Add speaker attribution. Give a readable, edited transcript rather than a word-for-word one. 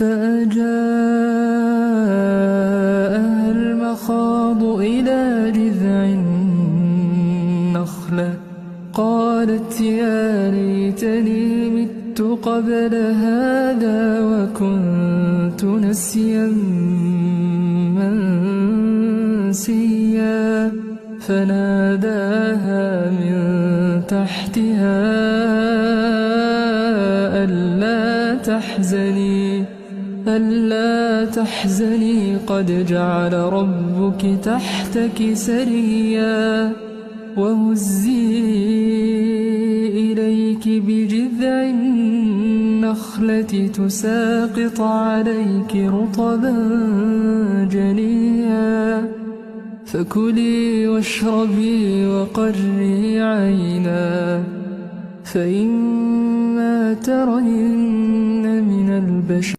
Speaker 1: فأجاءها المخاض إلى جذع النخلة قالت يا ليتني مت قبل هذا وكنت نسيا منسيا فناداها من تحتها ألا تحزني قد جعل ربك تحتك سريا وهزي إليك بجذع النخلة تساقط عليك رطبا جنيا فكلي واشربي وقري عينا فإما ترين من البشر